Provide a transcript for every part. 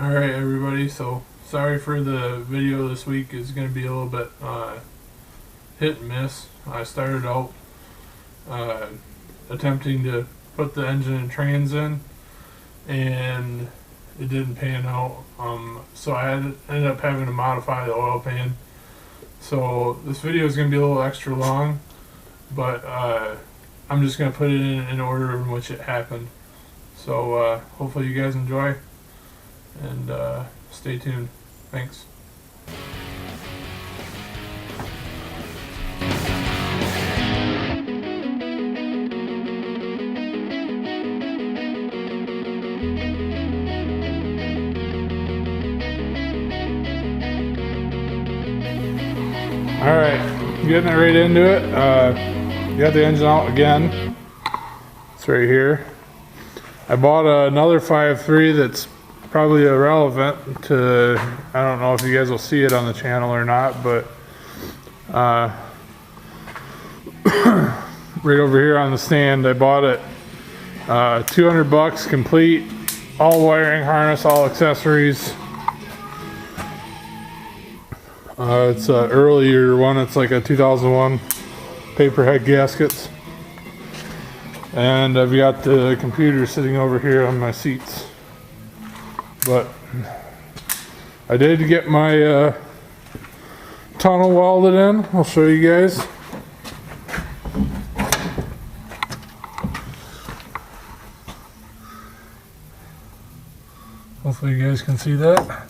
Alright everybody, so sorry for the video this week. Is going to be a little bit hit and miss. I started out attempting to put the engine and trans in, and it didn't pan out, so I ended up having to modify the oil pan. So this video is going to be a little extra long, but I'm just going to put it in order in which it happened. So hopefully you guys enjoy, and stay tuned. Thanks. Alright, getting it right into it. Got the engine out again. It's right here. I bought another 5.3 that's probably irrelevant to, I don't know if you guys will see it on the channel or not, but right over here on the stand, I bought it $200 complete, all wiring harness, all accessories. It's an earlier one. It's like a 2001 paper head gaskets, and I've got the computer sitting over here on my seats. But I did get my tunnel welded in. I'll show you guys. Hopefully you guys can see that.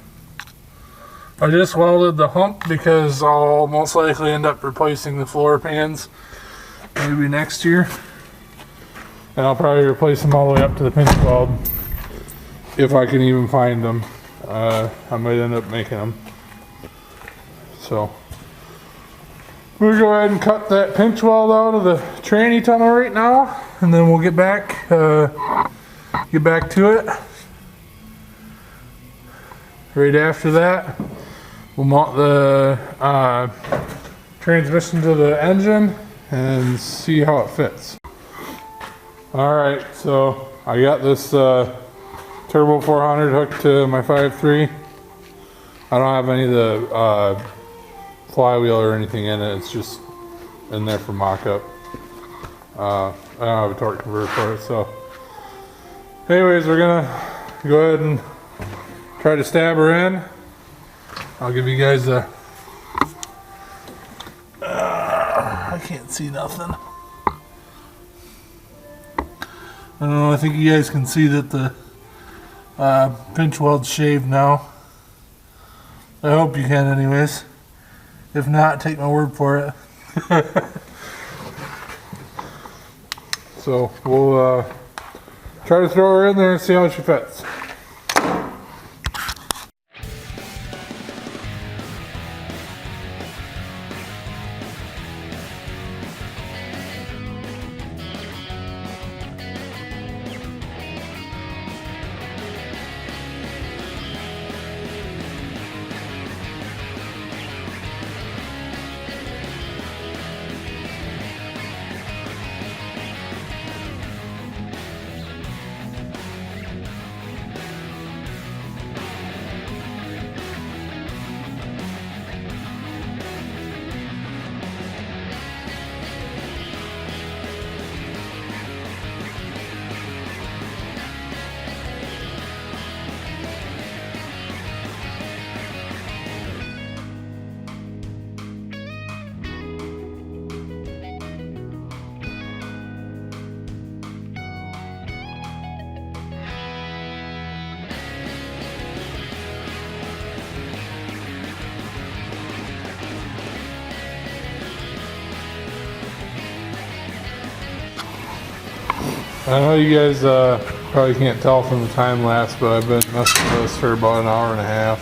I just welded the hump because I'll most likely end up replacing the floor pans maybe next year. And I'll probably replace them all the way up to the pinch weld if I can even find them. I might end up making them. So we'll go ahead and cut that pinch weld out of the tranny tunnel right now, and then we'll get back to it. Right after that, we'll mount the transmission to the engine and see how it fits. Alright, so I got this Turbo 400 hooked to my 5.3. I don't have any of the flywheel or anything in it. It's just in there for mock-up. I don't have a torque converter for it, so anyways, we're gonna go ahead and try to stab her in. I'll give you guys a I can't see nothing. I don't know, I think you guys can see that the pinch weld's shaved now. I hope you can anyways. If not, take my word for it. So we'll try to throw her in there and see how she fits. I know you guys probably can't tell from the time lapse, but I've been messing with this for about an hour and a half.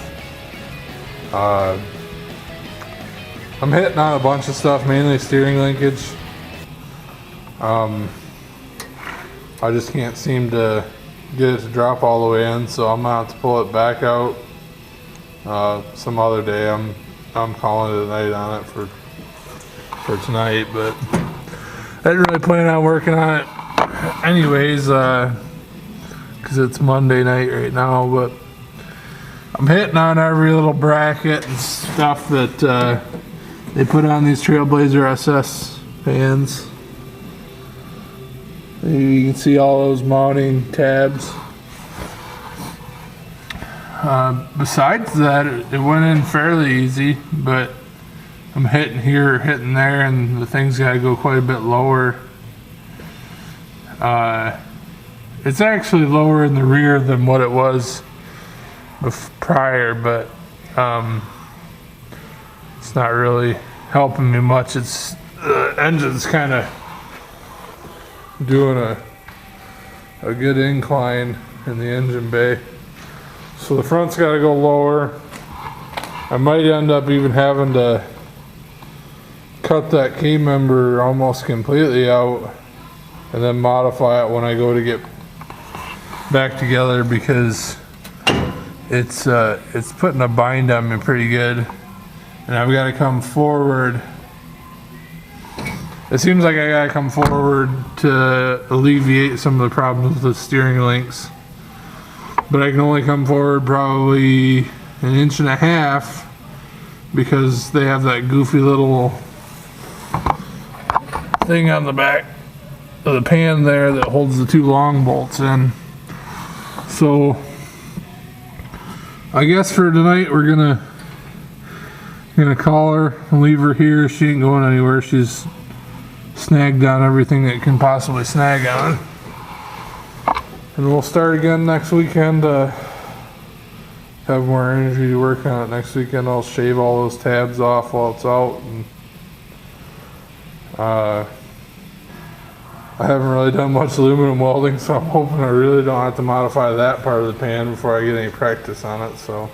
I'm hitting on a bunch of stuff, mainly steering linkage. I just can't seem to get it to drop all the way in, so I'm gonna have to pull it back out some other day. I'm calling it a night on it for tonight, but I didn't really plan on working on it anyways, because it's Monday night right now. But I'm hitting on every little bracket and stuff that they put on these Trailblazer SS pans. You can see all those mounting tabs. Besides that, it went in fairly easy, but I'm hitting here, hitting there, and the thing's got to go quite a bit lower. It's actually lower in the rear than what it was prior, but it's not really helping me much. It's the engine's kind of doing a good incline in the engine bay, so the front's got to go lower. I might end up even having to cut that K-member almost completely out and then modify it when I go to get back together, because it's putting a bind on me pretty good, and I've got to come forward. It seems like I got to come forward to alleviate some of the problems with the steering links, but I can only come forward probably 1.5 inches because they have that goofy little thing on the back of the pan there that holds the 2 long bolts in. So I guess for tonight we're gonna call her and leave her here. She ain't going anywhere. She's snagged on everything that can possibly snag on, and we'll start again next weekend. Have more energy to work on it next weekend. I'll shave all those tabs off while it's out, and I haven't really done much aluminum welding, so I'm hoping I really don't have to modify that part of the pan before I get any practice on it. So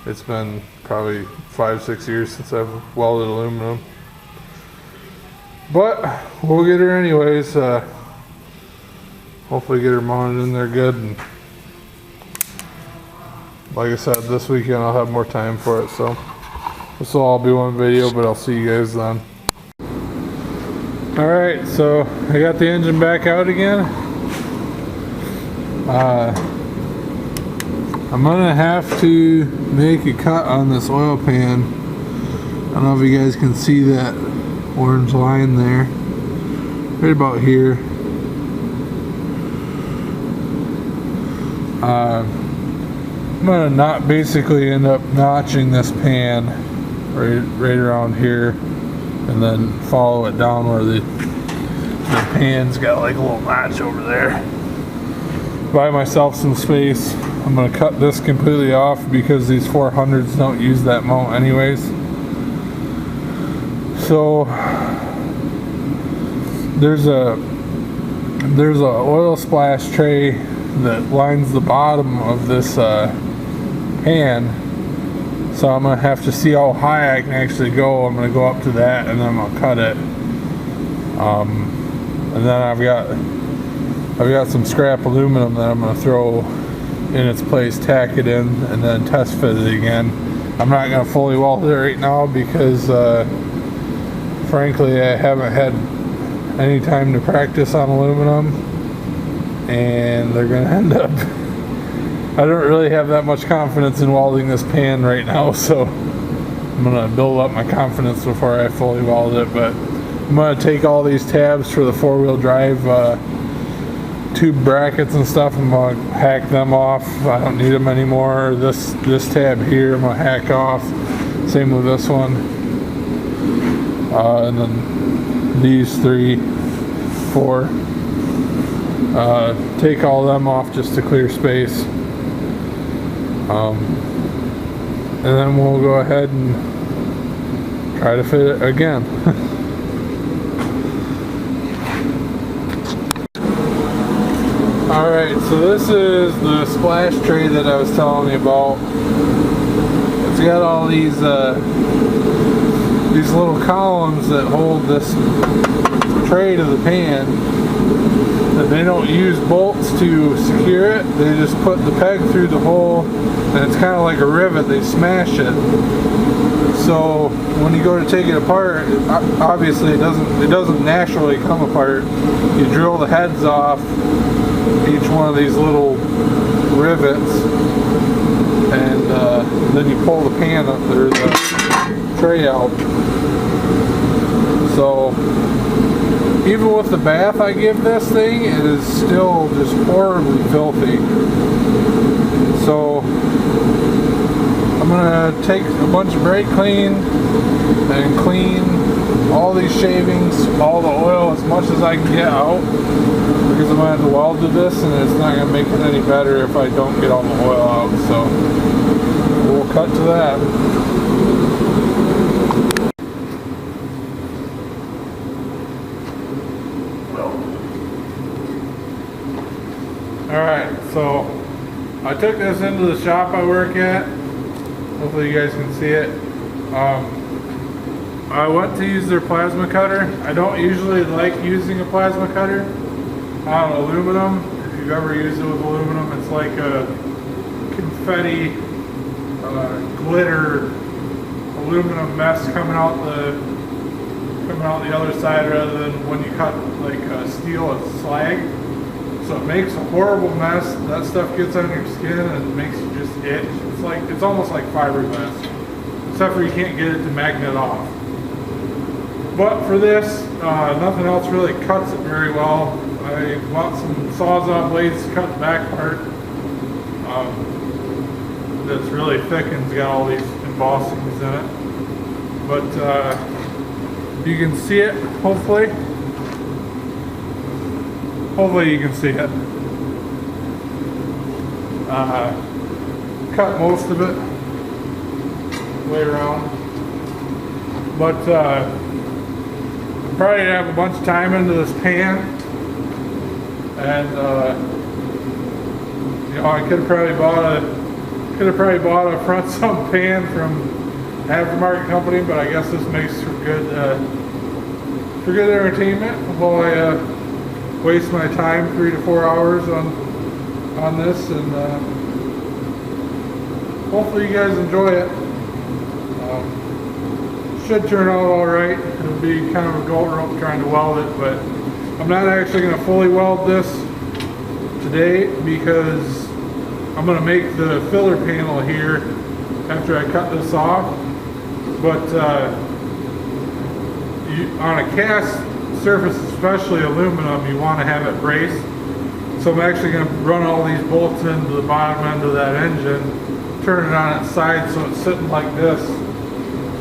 it's been probably 5-6 years since I've welded aluminum, but we'll get her anyways. Hopefully get her mounted in there good, and like I said, this weekend I'll have more time for it, so this will all be one video, but I'll see you guys then. Alright, so I got the engine back out again. I'm gonna have to make a cut on this oil pan. I don't know if you guys can see that orange line there, right about here. I'm gonna basically end up notching this pan right around here, and then follow it down where the pan's got like a little notch over there. Buy myself some space. I'm going to cut this completely off because these 400s don't use that mount anyways. So there's a oil splash tray that lines the bottom of this pan. So I'm going to have to see how high I can actually go. I'm going to go up to that, and then I'm going to cut it. And then I've got some scrap aluminum that I'm going to throw in its place, tack it in, and then test fit it again. I'm not going to fully weld it right now because frankly I haven't had any time to practice on aluminum, and they're going to end up I don't really have that much confidence in welding this pan right now, so I'm going to build up my confidence before I fully weld it. But I'm going to take all these tabs for the 4-wheel drive tube brackets and stuff. I'm going to hack them off. I don't need them anymore. This tab here I'm going to hack off. Same with this one. And then these 3, 4. Take all of them off just to clear space. And then we'll go ahead and try to fit it again. Alright, so this is the splash tray that I was telling you about. It's got all these little columns that hold this tray to the pan. And they don't use bolts to secure it. They just put the peg through the hole, and it's kind of like a rivet. They smash it. So when you go to take it apart, obviously it doesn't naturally come apart. You drill the heads off each one of these little rivets, and then you pull the pan up there, the tray out. So even with the bath I give this thing, it is still just horribly filthy. So I'm gonna take a bunch of brake clean and clean all these shavings, all the oil, as much as I can get out, because I'm gonna have to weld to this, and it's not gonna make it any better if I don't get all the oil out. So we'll cut to that. Alright, so I took this into the shop I work at. Hopefully you guys can see it. I went to use their plasma cutter. I don't usually like using a plasma cutter on aluminum. If you've ever used it with aluminum, it's like a confetti, glitter, aluminum mess coming out the other side, rather than when you cut like steel, it's slag. So it makes a horrible mess. That stuff gets on your skin and it makes you just itch. It's almost like fiberglass, except for you can't get it to magnet off. But for this, nothing else really cuts it very well. I bought some Sawzall blades to cut the back part. That's really thick and it's got all these embossings in it. But you can see it, hopefully. Hopefully you can see it. Cut most of it way around. But I'm probably gonna have a bunch of time into this pan, and you know, I could have probably bought a front sump pan from aftermarket company, but I guess this makes for good entertainment while I waste my time 3 to 4 hours on this, and hopefully you guys enjoy it. Should turn out alright. It'll be kind of a goat rope trying to weld it, but I'm not actually going to fully weld this today because I'm going to make the filler panel here after I cut this off. But on a cast surface, especially aluminum, you want to have it braced. So I'm actually going to run all these bolts into the bottom end of that engine, turn it on its side so it's sitting like this,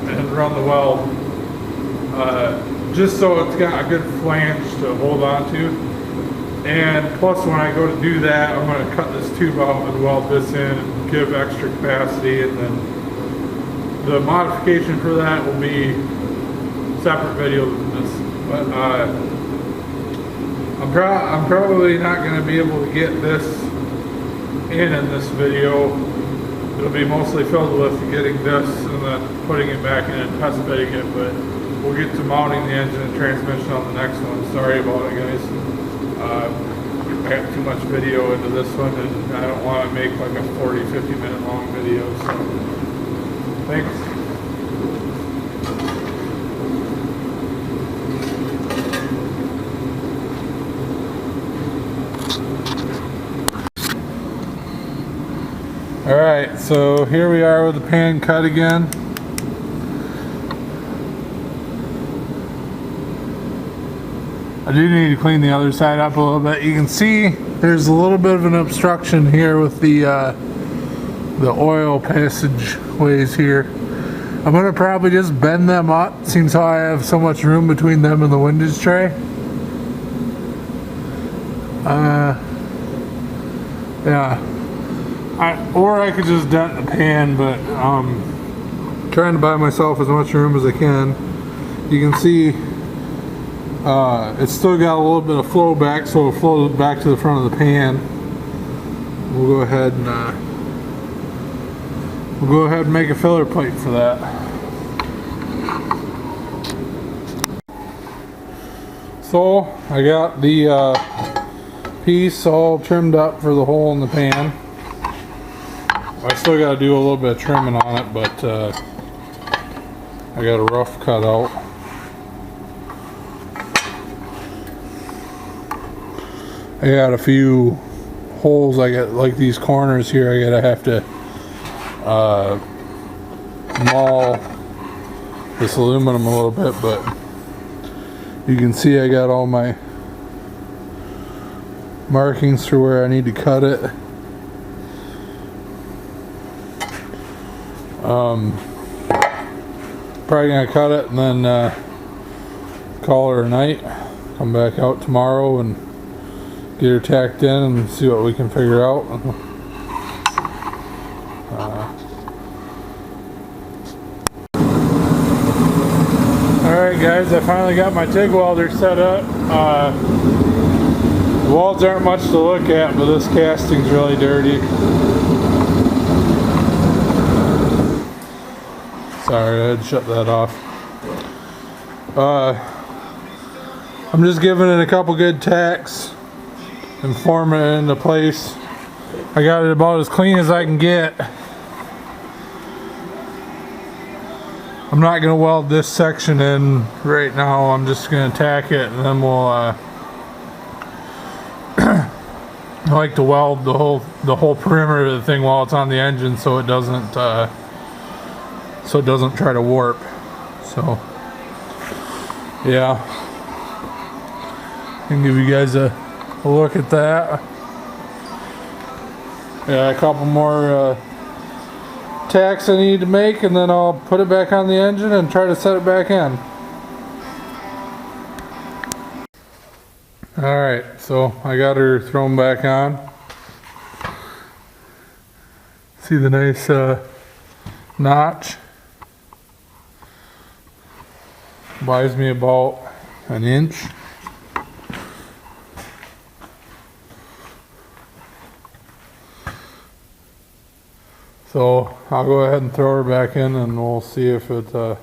and run the weld. Just so it's got a good flange to hold on to. And plus, when I go to do that, I'm going to cut this tube out and weld this in and give extra capacity, and then the modification for that will be a separate video than this. But I'm probably not going to be able to get this in this video. It'll be mostly filled with getting this and then putting it back in and test fitting it, but we'll get to mounting the engine and transmission on the next one. Sorry about it, guys. I got too much video into this one, and I don't want to make like a 40-50 minute long video, so thanks. Alright, so here we are with the pan cut again. I do need to clean the other side up a little bit. You can see there's a little bit of an obstruction here with the oil passageways here. I'm going to probably just bend them up, seems how I have so much room between them and the windage tray. Yeah. Or I could just dent the pan, but trying to buy myself as much room as I can. You can see it's still got a little bit of flow back, so it'll flow back to the front of the pan. We'll go ahead and make a filler plate for that. So I got the piece all trimmed up for the hole in the pan. I still got to do a little bit of trimming on it, but I got a rough cut out. I got a few holes. I got like these corners here. I gotta have to maul this aluminum a little bit, but you can see I got all my markings for where I need to cut it. Probably gonna cut it and then call her a night. Come back out tomorrow and get her tacked in and see what we can figure out. Alright guys, I finally got my TIG welder set up. The walls aren't much to look at, but this casting's really dirty. Sorry, I had to shut that off. I'm just giving it a couple good tacks and forming it into place. I got it about as clean as I can get. I'm not going to weld this section in right now. I'm just going to tack it, and then we'll I like to weld the whole perimeter of the thing while it's on the engine, so it doesn't try to warp. So yeah, I can give you guys a look at that. Yeah, a couple more tacks I need to make, and then I'll put it back on the engine and try to set it back in. Alright, so I got her thrown back on. See the nice notch? Buys me about an inch. So I'll go ahead and throw her back in, and we'll see if it, I'm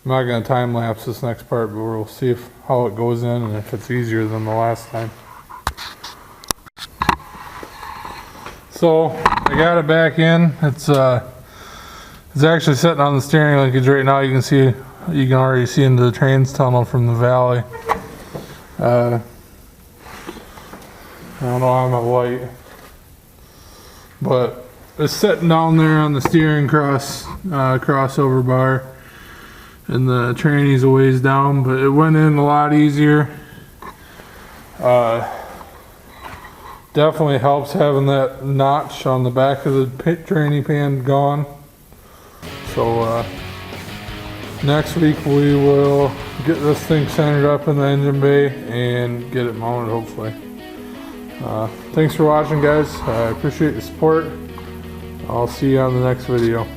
not going to time lapse this next part, but we'll see how it goes in and if it's easier than the last time. So I got it back in. It's actually sitting on the steering linkage right now. You can already see into the trains tunnel from the valley. I don't know how I'm a light, but it's sitting down there on the steering crossover bar, and the tranny's a ways down, but it went in a lot easier. Definitely helps having that notch on the back of the tranny pan gone. So next week we will get this thing centered up in the engine bay and get it mounted, hopefully. Thanks for watching, guys. I appreciate your support. I'll see you on the next video.